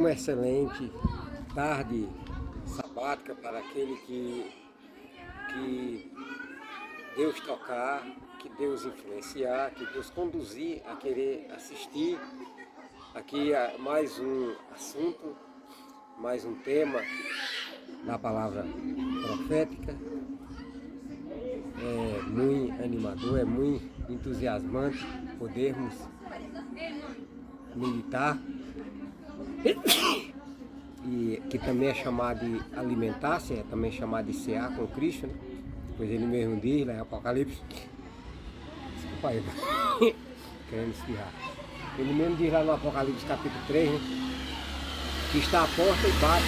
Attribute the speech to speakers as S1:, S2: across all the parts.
S1: uma excelente tarde sabática para aquele que Deus tocar, que Deus influenciar, que Deus conduzir a querer assistir aqui a mais um assunto, mais um tema da palavra profética. É muito animador, é muito entusiasmante podermos meditar, e que também é chamado de alimentar-se, é também chamado de cear com Cristo, né? Pois ele mesmo diz lá em Apocalipse, desculpa aí, querendo espirrar. Ele mesmo diz lá no Apocalipse capítulo 3, né? Que está à porta e bate.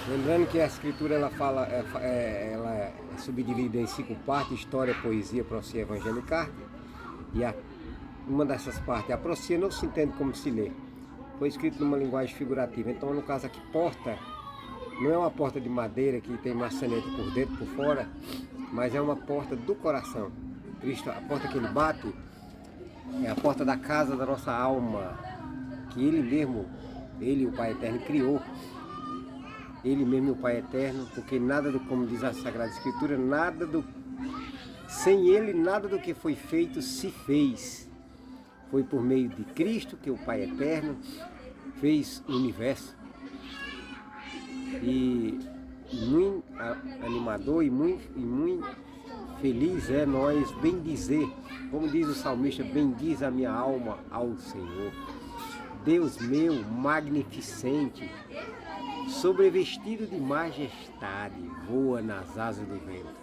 S1: Lembrando que a escritura ela fala, ela é subdividida em 5 partes: história, poesia, profecia, evangelho e carta. E uma dessas partes, a profecia, não se entende como se lê. Foi escrito numa linguagem figurativa. Então, no caso aqui, porta, não é uma porta de madeira que tem maçaneta por dentro, por fora, mas é uma porta do coração. Cristo, a porta que ele bate, é a porta da casa da nossa alma, que ele mesmo, ele, o Pai Eterno, criou. Ele mesmo, o Pai Eterno, porque nada do, como diz a Sagrada Escritura, sem ele, nada do que foi feito se fez. Foi por meio de Cristo que o Pai Eterno fez o universo. E muito animador e muito feliz é nós bendizer, como diz o salmista, bendiz a minha alma ao Senhor. Deus meu, magnificente, sobrevestido de majestade, voa nas asas do vento.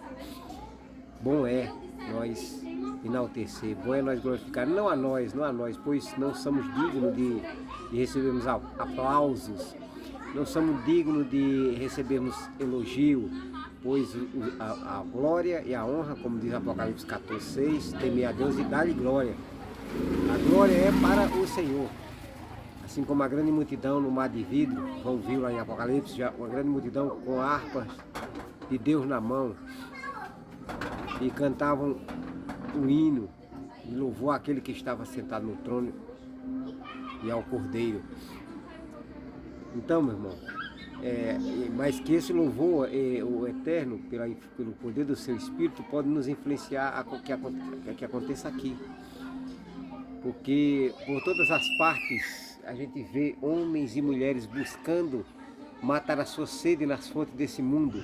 S1: Bom é nós enaltecer, bom é nós glorificar, não a nós, pois não somos dignos de recebermos aplausos, não somos dignos de recebermos elogio, pois a glória e a honra, como diz Apocalipse 14:6, temer a Deus e dar-lhe glória. A glória é para o Senhor. Assim como a grande multidão no mar de vidro, João viu lá em Apocalipse, já uma grande multidão com harpas de Deus na mão, e cantavam um hino e louvou aquele que estava sentado no trono e ao Cordeiro. Então, meu irmão, mas que esse louvor, o Eterno, pelo poder do seu Espírito, pode nos influenciar a que aconteça aqui. Porque por todas as partes a gente vê homens e mulheres buscando matar a sua sede nas fontes desse mundo.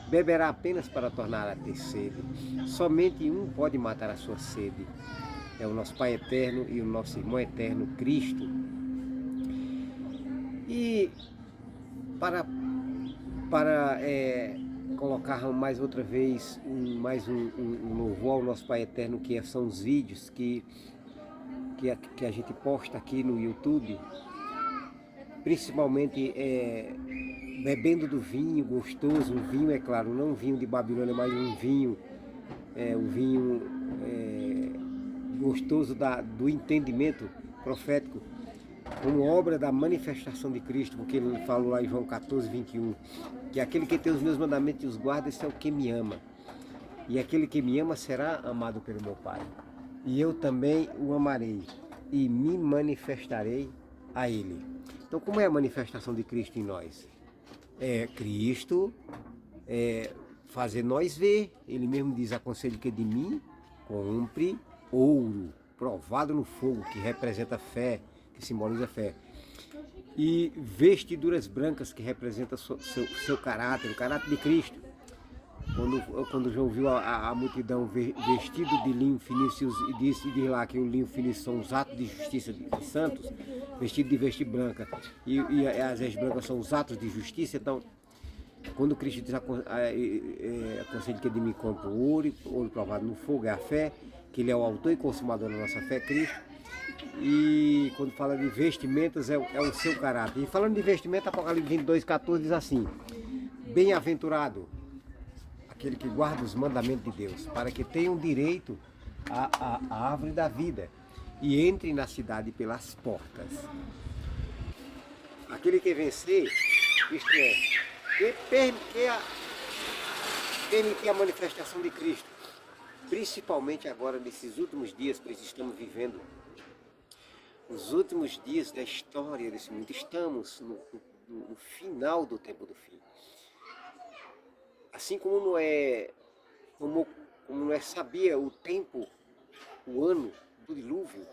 S1: Beberá apenas para tornar a ter sede. Somente um pode matar a sua sede. É o nosso Pai Eterno e o nosso irmão eterno, Cristo. E para colocar mais outra vez mais um louvor ao nosso Pai Eterno, que são os vídeos que a gente posta aqui no YouTube, principalmente bebendo do vinho gostoso, um vinho, é claro, não um vinho de Babilônia, mas um vinho gostoso do entendimento profético, como obra da manifestação de Cristo, porque ele falou lá em João 14:21, que aquele que tem os meus mandamentos e os guarda, esse é o que me ama, e aquele que me ama será amado pelo meu Pai, e eu também o amarei e me manifestarei a ele. Então, como é a manifestação de Cristo em nós? É Cristo fazer nós ver. Ele mesmo diz: aconselho que de mim compre ouro provado no fogo, que representa fé, que simboliza fé, e vestiduras brancas, que representam seu caráter, o caráter de Cristo. Quando João viu a multidão vestido de linho finíssimo, e diz lá que o linho finíssimo são os atos de justiça de santos, vestido de veste branca, e as vestes brancas são os atos de justiça. Então, quando Cristo diz: aconselho que de mim compre ouro provado no fogo, é a fé, que ele é o autor e consumador da nossa fé, Cristo. E quando fala de vestimentas, é o seu caráter. E falando de vestimenta, Apocalipse 22:14 diz assim: bem-aventurado aquele que guarda os mandamentos de Deus, para que tenham direito à árvore da vida e entre na cidade pelas portas. Aquele que vencer, isto é, permitir a manifestação de Cristo, principalmente agora nesses últimos dias que estamos vivendo, os últimos dias da história desse mundo. Estamos no final do tempo do fim. Assim como Noé sabia o tempo, o ano do dilúvio,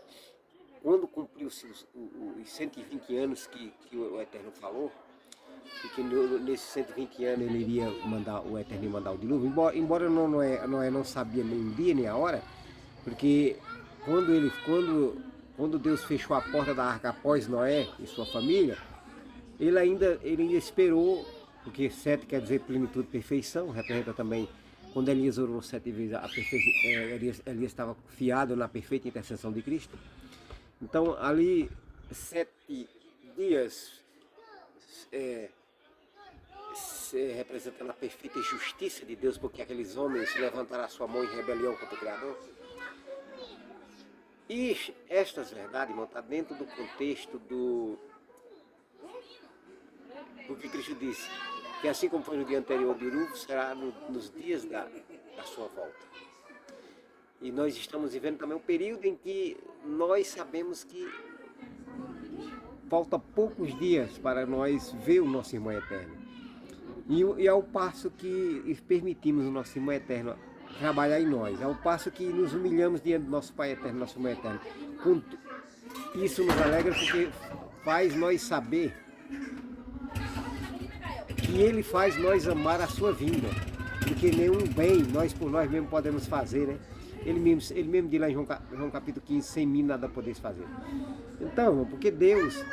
S1: quando cumpriu-se os 120 anos que o Eterno falou, e que nesses 120 anos ele iria o Eterno mandar o dilúvio, embora Noé não sabia nem o dia nem a hora, porque quando Deus fechou a porta da arca após Noé e sua família, ele ainda esperou, porque 7 quer dizer plenitude, perfeição, representa também quando Elias orou 7 vezes, Elias estava fiado na perfeita intercessão de Cristo. Então ali 7 dias representando a perfeita justiça de Deus, porque aqueles homens levantaram a sua mão em rebelião contra o Criador. E estas verdades, irmão, está dentro do contexto do que Cristo disse, que assim como foi no dia anterior do dilúvio, será nos dias da sua volta. E nós estamos vivendo também um período em que nós sabemos que falta poucos dias para nós ver o nosso irmão eterno. E ao passo que permitimos o nosso irmão eterno trabalhar em nós, ao passo que nos humilhamos diante do nosso Pai eterno, nosso irmão eterno, isso nos alegra porque faz nós saber que Ele faz nós amar a sua vinda, porque nenhum bem nós por nós mesmos podemos fazer, né? Ele mesmo diz lá em João capítulo 15, sem mim nada podeis fazer. Então, porque Deus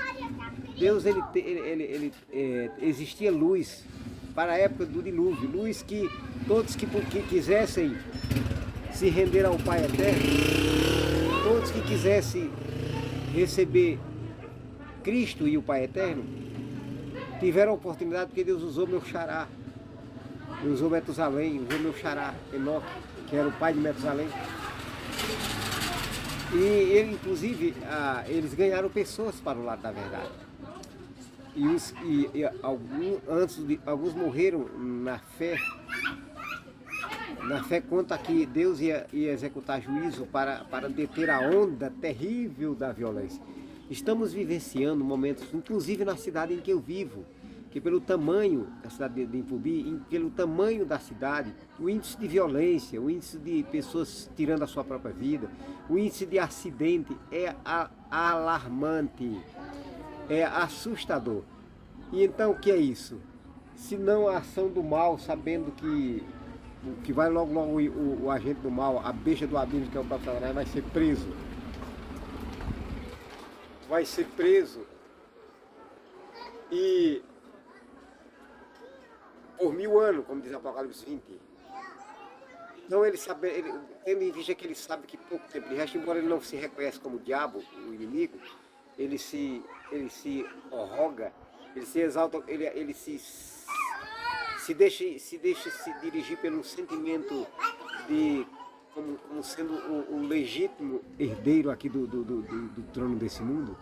S1: existia luz para a época do dilúvio, luz que todos que quisessem se render ao Pai eterno, todos que quisessem receber Cristo e o Pai eterno, tiveram a oportunidade, porque Deus usou meu xará, usou Metusalém, usou meu xará, Enoque, que era o pai de Metusalém. E ele, inclusive, eles ganharam pessoas para o lado da verdade. Alguns morreram na fé quanto a que Deus ia executar juízo para deter a onda terrível da violência. Estamos vivenciando momentos, inclusive na cidade em que eu vivo, que pelo tamanho da cidade de Impubi, pelo tamanho da cidade, o índice de violência, o índice de pessoas tirando a sua própria vida, o índice de acidente é alarmante, é assustador. E então o que é isso? Se não a ação do mal, sabendo que vai logo o agente do mal, a besta do abismo, que é o próprio Satanás, vai ser preso. Vai ser preso e por 1000 anos, como diz Apocalipse 20. Então tendo em vista que ele sabe que pouco tempo de resto, embora ele não se reconheça como o diabo, o inimigo, ele se arroga, ele se exalta, ele se deixa se dirigir pelo sentimento de como sendo o legítimo herdeiro aqui do trono desse mundo,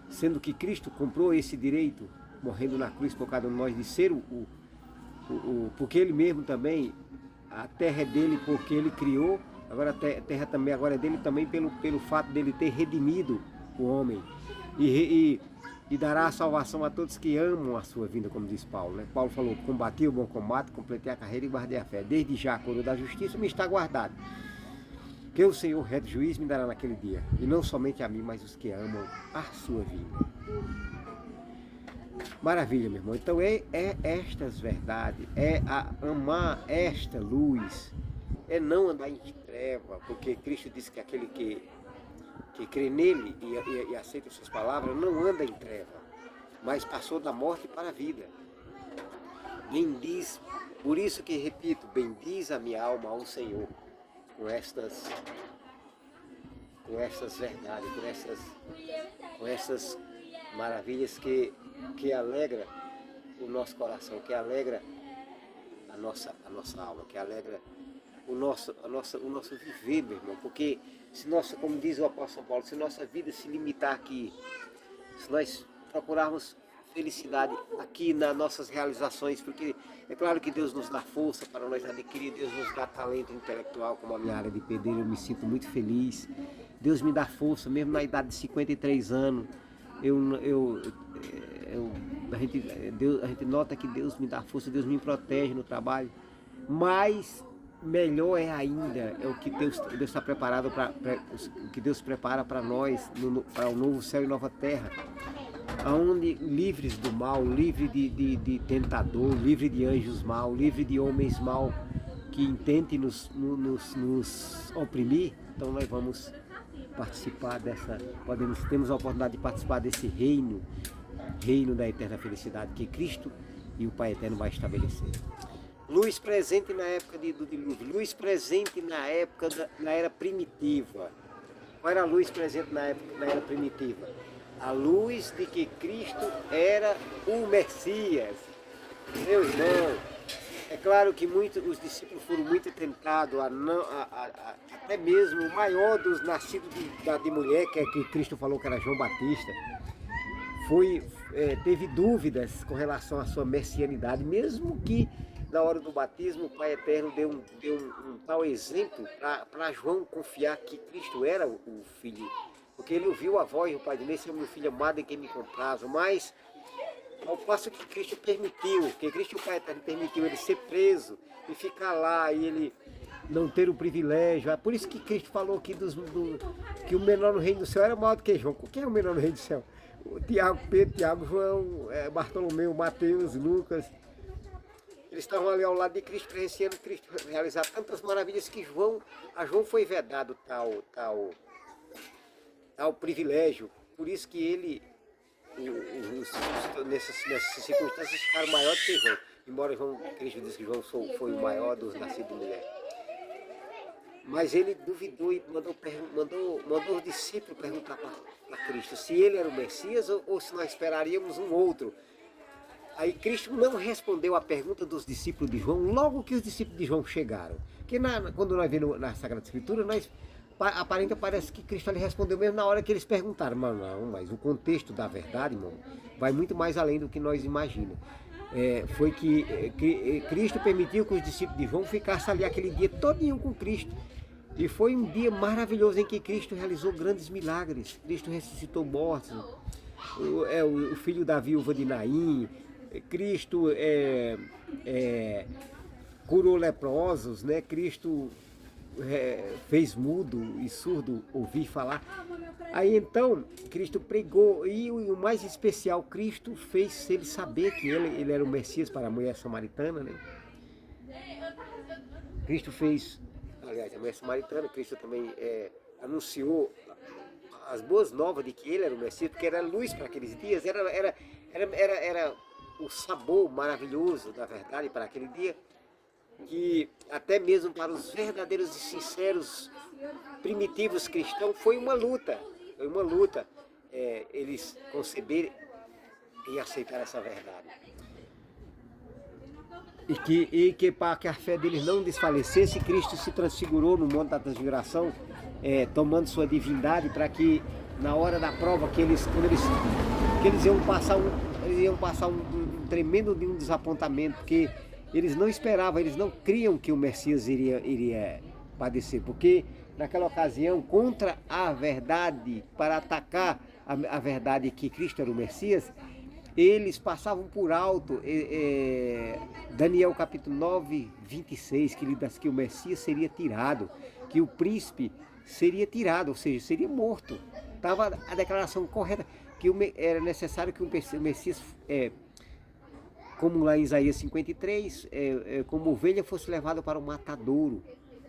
S1: sendo que Cristo comprou esse direito, morrendo na cruz por cada um de nós, de ser porque Ele mesmo também, a terra é dele porque Ele criou, agora a terra também agora é dele também pelo fato dele ter redimido o homem e dará a salvação a todos que amam a sua vinda, como diz Paulo, né? Paulo falou: combati o bom combate, completei a carreira e guardei a fé. Desde já a coroa da justiça me está guardada, que o Senhor, reto juiz, me dará naquele dia, e não somente a mim, mas os que amam a sua vinda. Maravilha, meu irmão. Então é estas verdades, amar esta luz, é não andar em treva, porque Cristo disse que aquele que crê nele e aceita suas palavras não anda em treva, mas passou da morte para a vida. Bendiz, por isso que repito, bendiz a minha alma ao Senhor com estas verdades, com essas maravilhas que alegra o nosso coração, que alegra a nossa alma, que alegra o nosso viver, meu irmão, porque se nossa, como diz o apóstolo Paulo, se nossa vida se limitar aqui, se nós procurarmos felicidade aqui nas nossas realizações, porque é claro que Deus nos dá força para nós adquirir, Deus nos dá talento intelectual, como a minha área de pedreiro, eu me sinto muito feliz. Deus me dá força, mesmo na idade de 53 anos, a gente nota que Deus me dá força, Deus me protege no trabalho, mas melhor é ainda, é o que Deus está preparado o que Deus prepara para nós, para o novo céu e nova terra, onde livres do mal, livre de tentador, livre de anjos mal, livre de homens mal que intentem nos oprimir. Então nós vamos participar temos a oportunidade de participar desse reino da eterna felicidade que Cristo e o Pai Eterno vai estabelecer. Luz presente na época do dilúvio, luz presente na era primitiva. Qual era a luz presente na era primitiva? A luz de que Cristo era o Messias. Meu irmão, é claro que os discípulos foram muito tentados até mesmo o maior dos nascidos de mulher, que Cristo falou que era João Batista, teve dúvidas com relação à sua messianidade, mesmo que na hora do batismo o Pai Eterno deu um tal exemplo para João confiar que Cristo era o Filho, porque ele ouviu a voz do Pai dele: esse é o meu filho amado em quem me comprazo. Mas ao passo que Cristo permitiu, que Cristo e o Pai Eterno permitiu ele ser preso e ficar lá e ele não ter o privilégio. É por isso que Cristo falou aqui que o menor no reino do céu era maior do que João. Quem é o menor no reino do céu? O Tiago, Pedro, Tiago, João, Bartolomeu, Mateus, Lucas. Eles estavam ali ao lado de Cristo, presenciando Cristo realizar tantas maravilhas que a João foi vedado tal privilégio. Por isso que ele, nessas circunstâncias, ficaram maior do que João. Embora Cristo disse que João foi o maior dos nascidos de mulher. Mas ele duvidou e mandou os discípulos perguntar para Cristo se ele era o Messias ou se nós esperaríamos um outro. Aí Cristo não respondeu a pergunta dos discípulos de João logo que os discípulos de João chegaram. Porque quando nós vemos na Sagrada Escritura, parece que Cristo ali respondeu mesmo na hora que eles perguntaram. Mas o contexto da verdade, irmão, vai muito mais além do que nós imaginamos. Foi que Cristo permitiu que os discípulos de João ficassem ali aquele dia todinho com Cristo. E foi um dia maravilhoso em que Cristo realizou grandes milagres. Cristo ressuscitou mortos. O filho da viúva de Naim. Cristo curou leprosos, né? Cristo fez mudo e surdo ouvir falar. Aí então Cristo pregou, e o mais especial, Cristo fez ele saber que ele era o Messias para a mulher samaritana, né? Cristo fez, aliás, a mulher samaritana, Cristo também anunciou as boas novas de que ele era o Messias, porque era luz para aqueles dias, era o sabor maravilhoso da verdade para aquele dia, que até mesmo para os verdadeiros e sinceros primitivos cristãos foi uma luta, eles conceberem e aceitar essa verdade. E que para que a fé deles não desfalecesse, Cristo se transfigurou no Monte da Transfiguração, tomando sua divindade, para que na hora da prova, que eles iam passar um tremendo desapontamento, porque eles não esperavam, eles não criam que o Messias iria padecer, porque naquela ocasião, contra a verdade, para atacar a verdade que Cristo era o Messias, eles passavam por alto Daniel capítulo 9, 26, que diz que o Messias seria tirado, que o príncipe seria tirado, ou seja, seria morto. Estava a declaração correta, que era necessário que o Messias, como lá em Isaías 53, como ovelha fosse levado para o matadouro,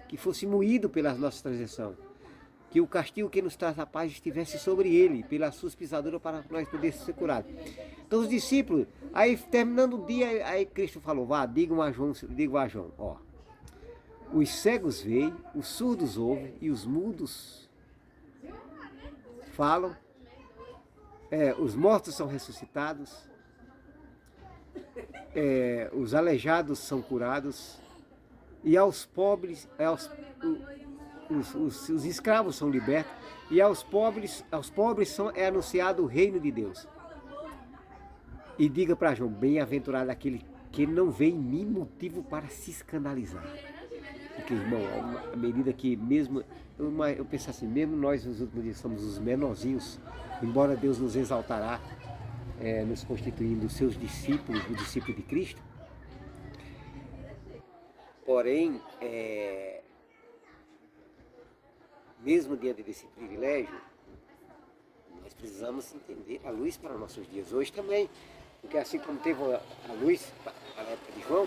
S1: que fosse moído pelas nossas transgressões, que o castigo que nos traz a paz estivesse sobre ele, pelas suas pisaduras, para nós podermos ser curados. Então os discípulos, aí terminando o dia, aí Cristo falou: digam a João, ó, os cegos veem, os surdos ouvem e os mudos falam, os mortos são ressuscitados, os aleijados são curados, e aos pobres, os escravos são libertos, e aos pobres é anunciado o reino de Deus. E diga para João, bem-aventurado aquele que não vê em mim motivo para se escandalizar. Porque, irmão, à medida que mesmo, eu penso assim, mesmo nós nos últimos dias somos os menorzinhos, embora Deus nos exaltará, nos constituindo seus discípulos, o discípulo de Cristo, porém, mesmo diante desse privilégio, nós precisamos entender a luz para nossos dias hoje também. Porque assim como teve a luz na época de João,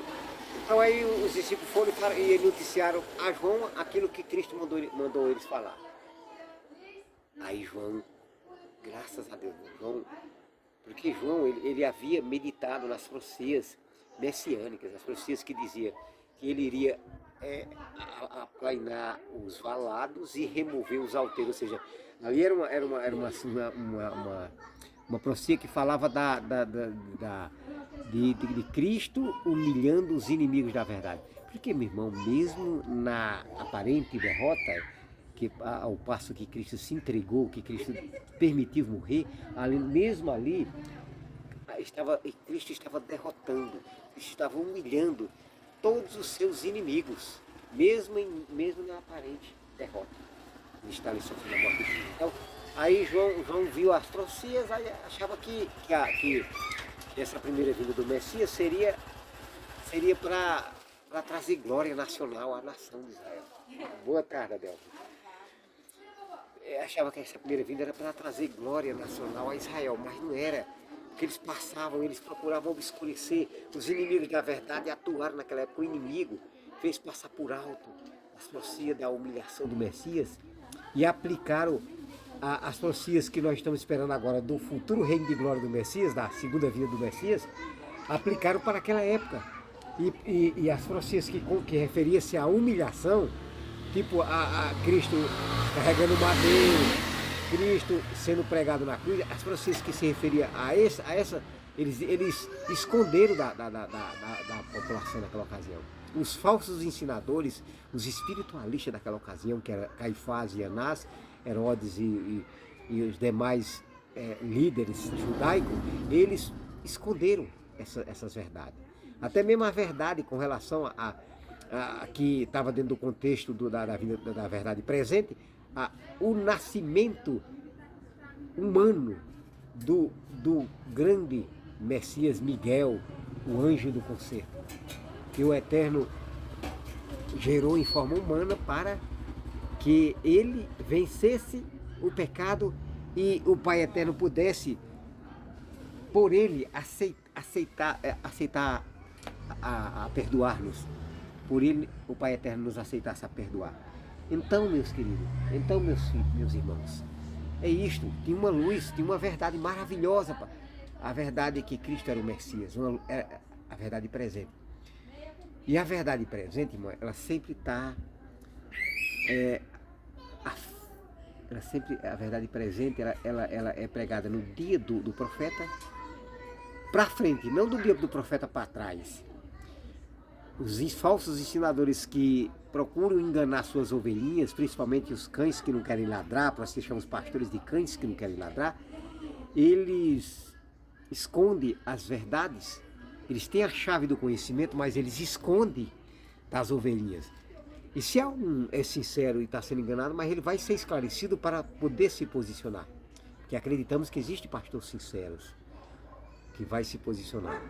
S1: então aí os discípulos foram e noticiaram a João aquilo que Cristo mandou eles falar. Aí João, graças a Deus, João, porque João ele havia meditado nas profecias messiânicas, as profecias que diziam que ele iria aplainar os valados e remover os alteiros, ou seja, ali era uma profecia que falava de Cristo humilhando os inimigos da verdade. Porque, meu irmão, mesmo na aparente derrota, que ao passo que Cristo se entregou, que Cristo permitiu morrer, mesmo ali, Cristo estava derrotando, Cristo estava humilhando todos os seus inimigos, mesmo na aparente derrota. Ele estava sofrendo a morte. Então, aí João viu as profecias, aí achava que essa primeira vinda do Messias seria para trazer glória nacional à nação de Israel. Boa tarde, Adelson. Achava que essa primeira vinda era para trazer glória nacional a Israel, mas não era. Porque eles procuravam obscurecer os inimigos da verdade e atuaram naquela época. O inimigo fez passar por alto as profecias da humilhação do Messias e aplicaram as profecias que nós estamos esperando agora do futuro reino de glória do Messias, da segunda vinda do Messias, aplicaram para aquela época. E as profecias que referiam-se à humilhação, tipo a Cristo carregando madeiro, Cristo sendo pregado na cruz, as profecias que se referiam a essa eles esconderam da população naquela ocasião. Os falsos ensinadores, os espiritualistas daquela ocasião, que eram Caifás e Anás, Herodes e os demais líderes judaicos, eles esconderam essas verdades. Até mesmo a verdade com relação a que estava dentro do contexto da verdade presente, o nascimento humano do grande Messias Miguel, o anjo do concerto, que o Eterno gerou em forma humana para que ele vencesse o pecado e o Pai Eterno pudesse, por ele, aceitar a perdoar-nos. Por ele, o Pai Eterno nos aceitasse a perdoar. Então, meus queridos, então, meus filhos, meus irmãos, é isto. Tinha uma luz, tinha uma verdade maravilhosa. A verdade é que Cristo era o Messias, a verdade presente. E a verdade presente, irmão, ela sempre está... a verdade presente, ela é pregada no dia do profeta para frente, não do dia do profeta para trás. Os falsos ensinadores que procuram enganar suas ovelhinhas, principalmente os cães que não querem ladrar, nós chamamos pastores de cães que não querem ladrar, eles escondem as verdades, eles têm a chave do conhecimento, mas eles escondem das ovelhinhas. E se algum é sincero e está sendo enganado, mas ele vai ser esclarecido para poder se posicionar. Porque acreditamos que existem pastores sinceros que vai se posicionar.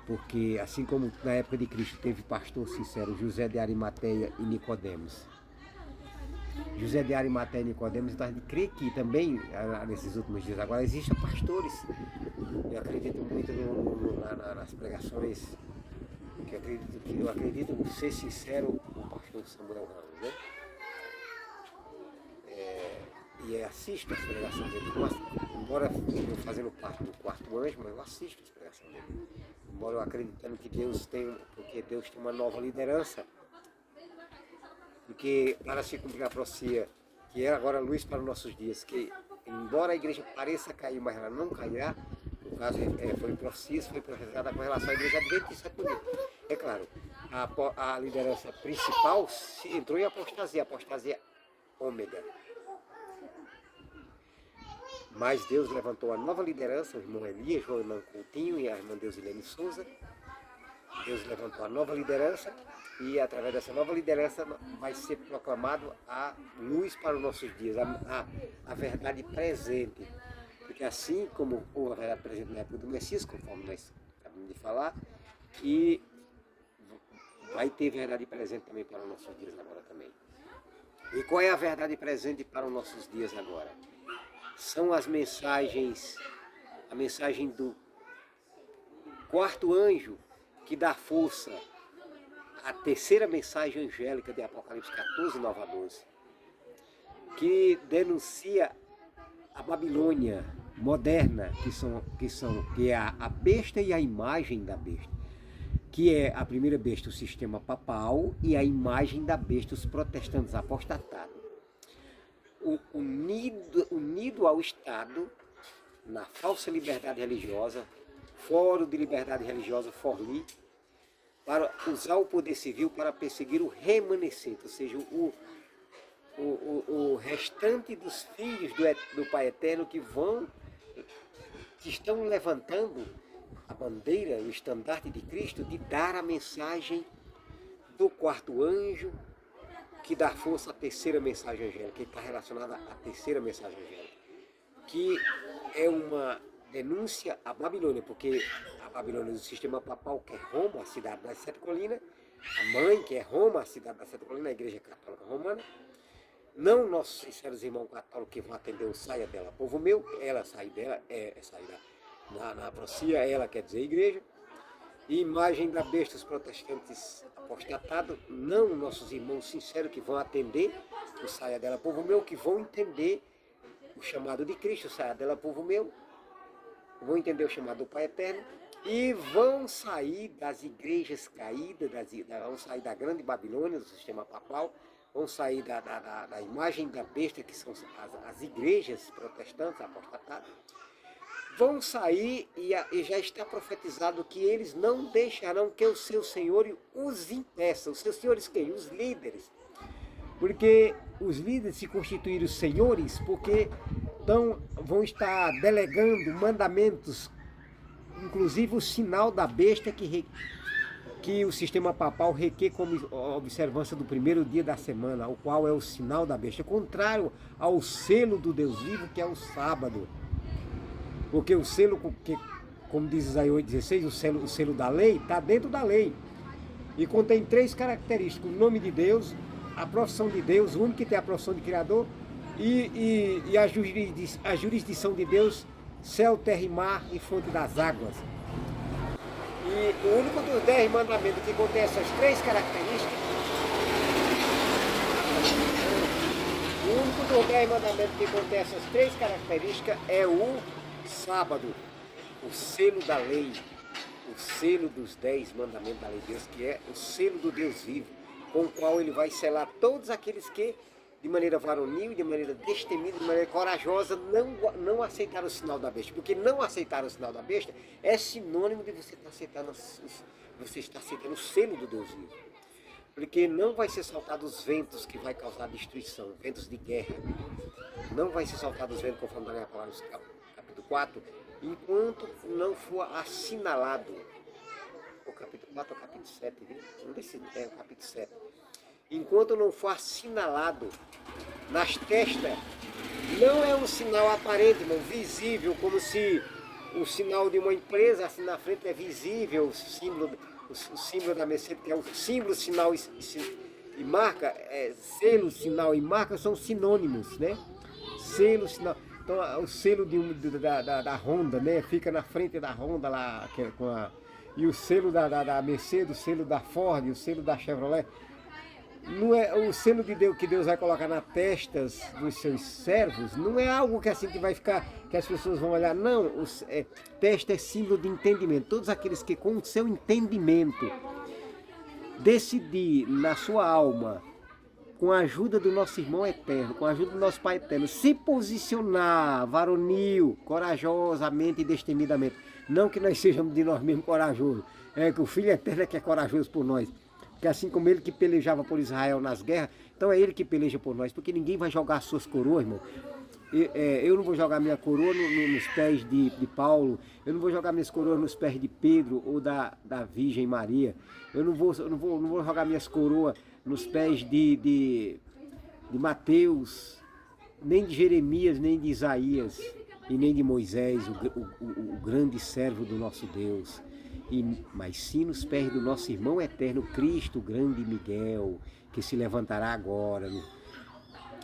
S1: Porque assim como na época de Cristo teve pastor sincero, José de Arimateia e Nicodemos. José de Arimateia e Nicodemos, então a gente crê que também, nesses últimos dias agora, existem pastores. Eu acredito muito nas pregações, eu acredito ser sincero o pastor Samuel Ramos, né? E assisto as pregações dele. Embora eu fazendo parte do quarto anjo, mas eu assisto as pregações dele. Embora eu acreditando que porque Deus tem uma nova liderança, porque para se cumprir a profecia, que era agora luz para os nossos dias, que embora a igreja pareça cair, mas ela não cairá, no caso foi profetizada com relação à igreja adventista. É claro, a liderança principal entrou em apostasia ômega. Mas Deus levantou a nova liderança, o irmão Elias, João Hernan Coutinho e a irmã Deusilene Souza. Deus levantou a nova liderança e através dessa nova liderança vai ser proclamado a luz para os nossos dias, a verdade presente. Porque assim como houve a verdade presente na época do Messias, conforme nós acabamos de falar, e vai ter verdade presente também para os nossos dias agora também. E qual é a verdade presente para os nossos dias agora? São as mensagens, a mensagem do quarto anjo, que dá força à terceira mensagem angélica de Apocalipse 14, 9 a 12, que denuncia a Babilônia moderna, que é a besta e a imagem da besta, que é a primeira besta, o sistema papal, e a imagem da besta, os protestantes apostatados, unido ao Estado, na falsa liberdade religiosa, Fórum de Liberdade Religiosa, Forli, para usar o poder civil para perseguir o remanescente, ou seja, o restante dos filhos do Pai Eterno que estão levantando a bandeira, o estandarte de Cristo, de dar a mensagem do quarto anjo, que dá força à terceira mensagem angélica, que está relacionada à terceira mensagem angélica, que é uma denúncia à Babilônia, porque a Babilônia do sistema papal, que é Roma, a cidade das sete colinas, a mãe, que é Roma, a cidade das sete colinas, a Igreja Católica Romana, não nossos sinceros irmãos católicos que vão atender o saia dela, povo meu, ela sai dela, na procia, ela quer dizer igreja, e imagem da besta, os protestantes apostatados, não nossos irmãos sinceros que vão atender o saia dela, povo meu, que vão entender o chamado de Cristo, saia dela, povo meu, vão entender o chamado do Pai Eterno e vão sair das igrejas caídas, vão sair da grande Babilônia, do sistema papal, vão sair da imagem da besta, que são as igrejas protestantes apostatadas, vão sair e já está profetizado que eles não deixarão que o seu Senhor os impeça. Os seus senhores quem? Os líderes. Porque os líderes se constituíram senhores porque vão estar delegando mandamentos, inclusive o sinal da besta que o sistema papal requer como observância do primeiro dia da semana, o qual é o sinal da besta, contrário ao selo do Deus vivo, que é o sábado. Porque o selo, como diz Isaías 8,16, o selo da lei está dentro da lei. E contém três características: o nome de Deus, a profissão de Deus, o único que tem a profissão de Criador, e a jurisdição de Deus, céu, terra e mar e fonte das águas. E o único dos 10 mandamentos que contém essas três características, é o sábado, o selo da lei, o selo dos 10 mandamentos da lei de Deus, que é o selo do Deus vivo, com o qual ele vai selar todos aqueles que, de maneira varonil, de maneira destemida, de maneira corajosa, não aceitaram o sinal da besta. Porque não aceitar o sinal da besta é sinônimo de você estar aceitando o selo do Deus vivo. Porque não vai ser soltado os ventos que vai causar destruição, ventos de guerra. Não vai ser soltado os ventos, conforme a minha palavra, capítulo 4, enquanto não for assinalado. O capítulo 4 ou capítulo 7, viu? Não decidi, é o capítulo 7. Enquanto não for assinalado nas testas, não é um sinal aparente, irmão, visível, como se o sinal de uma empresa, assim na frente é visível, o símbolo da Mercedes, que é o símbolo, sinal e marca, selo, sinal e marca são sinônimos, né? Selo, sinal. Então o selo da Honda, né? Fica na frente da Honda lá, e o selo da Mercedes, o selo da Ford, o selo da Chevrolet. Não é o selo de Deus que Deus vai colocar nas testas dos seus servos, não é algo que assim que vai ficar, que as pessoas vão olhar, não, testa é símbolo de entendimento. Todos aqueles que com o seu entendimento decidir na sua alma, com a ajuda do nosso irmão eterno, com a ajuda do nosso Pai eterno, se posicionar varonil, corajosamente e destemidamente, não que nós sejamos de nós mesmos corajosos, é que o Filho eterno é que é corajoso por nós. Porque assim como ele que pelejava por Israel nas guerras, então é ele que peleja por nós, porque ninguém vai jogar as suas coroas, irmão, Eu não vou jogar minha coroa nos pés de Paulo, eu não vou jogar minhas coroas nos pés de Pedro ou da Virgem Maria, eu não vou jogar minhas coroas nos pés de Mateus, nem de Jeremias, nem de Isaías, e nem de Moisés, o grande servo do nosso Deus, mas sim nos pés do nosso irmão eterno Cristo, o grande Miguel, que se levantará agora,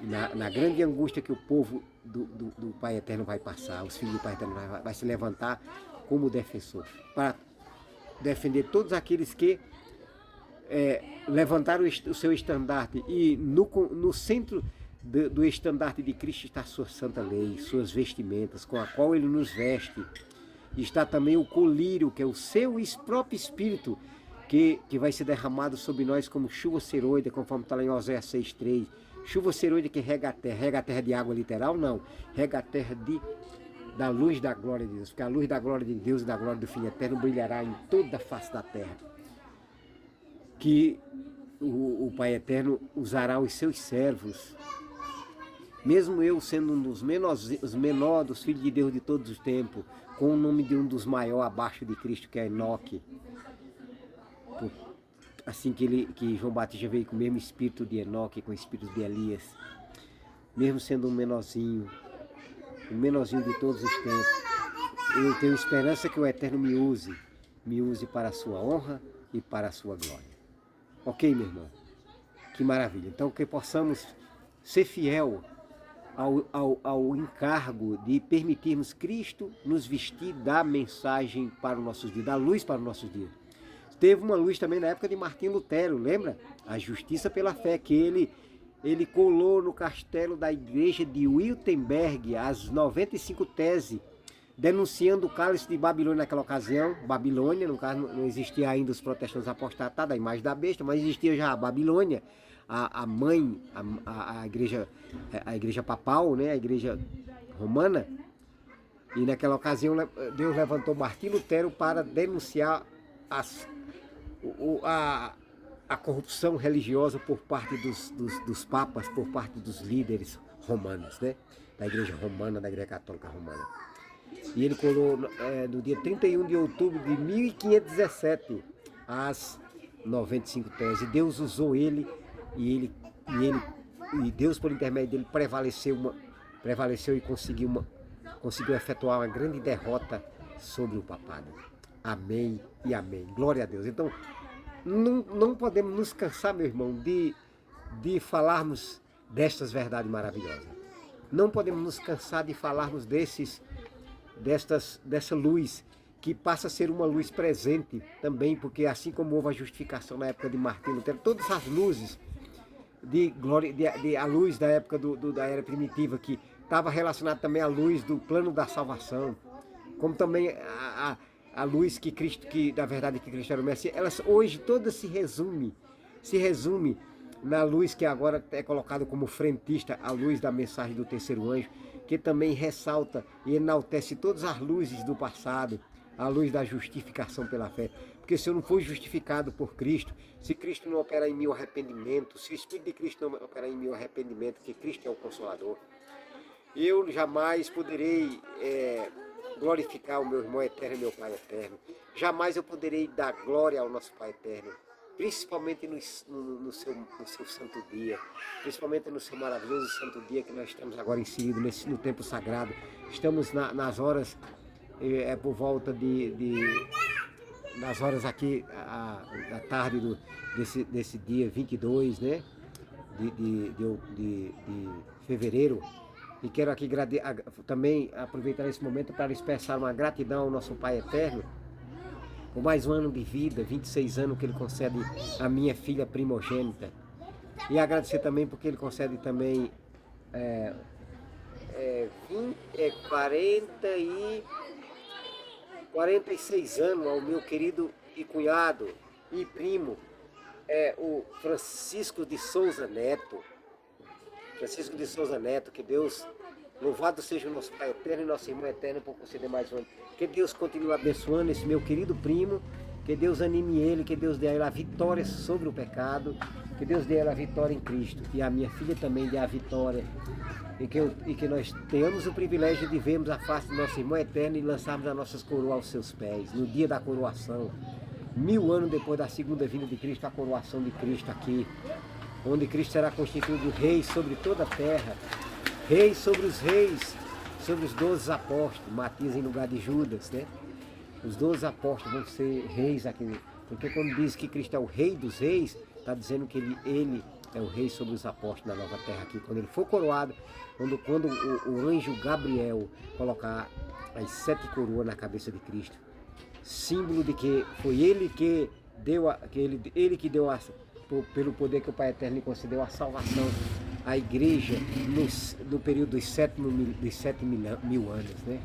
S1: na grande angústia que o povo do Pai Eterno vai passar, os filhos do Pai Eterno vai se levantar como defensor, para defender todos aqueles que levantaram o seu estandarte, e no centro do estandarte de Cristo está a sua santa lei, suas vestimentas, com a qual ele nos veste. Está também o colírio, que é o seu próprio Espírito, que vai ser derramado sobre nós como chuva seroida, conforme está lá em Oséias 6,3. Chuva seroida que rega a terra de água literal? Não, rega a terra da luz da glória de Deus, porque a luz da glória de Deus e da glória do Filho Eterno brilhará em toda a face da terra. Que o Pai Eterno usará os seus servos, mesmo eu sendo um dos menores dos filhos de Deus de todos os tempos, com o nome de um dos maiores abaixo de Cristo, que é Enoque. Assim que João Batista veio com o mesmo espírito de Enoque, com o espírito de Elias, mesmo sendo um menorzinho de todos os tempos, eu tenho esperança que o Eterno me use para a sua honra e para a sua glória. Ok, meu irmão? Que maravilha. Então, que possamos ser fiel ao encargo de permitirmos Cristo nos vestir da mensagem para os nossos dias, da luz para os nossos dias. Teve uma luz também na época de Martinho Lutero, lembra? A justiça pela fé, que ele colou no castelo da igreja de Wittenberg as 95 teses, denunciando o cálice de Babilônia naquela ocasião. Babilônia, no caso, não existia ainda os protestantes apostatados, a imagem da besta, mas existia já a Babilônia, a mãe, a igreja papal, né? A igreja romana. E naquela ocasião Deus levantou Martinho Lutero para denunciar a corrupção religiosa por parte dos papas, por parte dos líderes romanos, né? Da igreja romana, da igreja católica romana. E ele colou no dia 31 de outubro de 1517 as 95 teses. E Deus usou ele, e Deus, por intermédio dele, prevaleceu e conseguiu efetuar uma grande derrota sobre o papado. Amém e amém. Glória a Deus. Então, não podemos nos cansar, meu irmão, de falarmos destas verdades maravilhosas. Não podemos nos cansar de falarmos dessa luz, que passa a ser uma luz presente também, porque assim como houve a justificação na época de Martinho Lutero, todas as luzes a luz da época da era primitiva, que estava relacionada também à luz do plano da salvação, como também a luz que da verdade que Cristo era o Messias, elas hoje todas se resume na luz que agora é colocada como frentista, a luz da mensagem do terceiro anjo, que também ressalta e enaltece todas as luzes do passado, a luz da justificação pela fé. Porque se eu não for justificado por Cristo, se Cristo não operar em mim o arrependimento, se o Espírito de Cristo não operar em mim o arrependimento, que Cristo é o Consolador, eu jamais poderei glorificar o meu irmão eterno e meu Pai eterno. Jamais eu poderei dar glória ao nosso Pai eterno, principalmente no seu santo dia, principalmente no seu maravilhoso santo dia que nós estamos agora inseridos no tempo sagrado. Estamos nas horas, por volta nas horas aqui da tarde desse dia 22, né, de fevereiro. E quero aqui também aproveitar esse momento para expressar uma gratidão ao nosso Pai eterno por mais um ano de vida, 26 anos que Ele concede à minha filha primogênita. E agradecer também porque Ele concede também 46 anos ao meu querido e cunhado e primo, o Francisco de Souza Neto. Francisco de Souza Neto, que Deus, louvado seja o nosso Pai eterno e nosso irmão eterno por conceder mais um ano. Que Deus continue abençoando esse meu querido primo Que Deus anime ele, que Deus dê a ele a vitória sobre o pecado, que Deus dê a ele a vitória em Cristo. E a minha filha também dê a vitória. E que nós tenhamos o privilégio de vermos a face do nosso irmão eterno e lançarmos as nossas coroas aos seus pés, no dia da coroação. 1000 anos depois da segunda vinda de Cristo, a coroação de Cristo aqui, onde Cristo será constituído rei sobre toda a terra, rei sobre os reis, sobre os 12 apóstolos, Matias em lugar de Judas, né? Os 12 apóstolos vão ser reis aqui, porque quando diz que Cristo é o rei dos reis, está dizendo que ele é o rei sobre os apóstolos na nova terra aqui. Quando ele for coroado, quando o anjo Gabriel colocar as 7 coroas na cabeça de Cristo, símbolo de que foi ele que deu, ele que deu pelo poder que o Pai Eterno lhe concedeu a salvação à igreja no período dos 7 mil anos, né?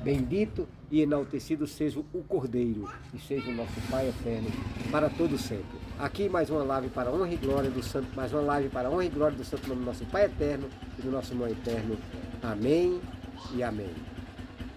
S1: Bendito e enaltecido seja o Cordeiro e seja o nosso Pai Eterno para todo sempre. Aqui mais uma live para a honra e glória do Santo, mais uma live para a honra e glória do Santo nome do nosso Pai Eterno e do nosso irmão eterno. Amém e amém.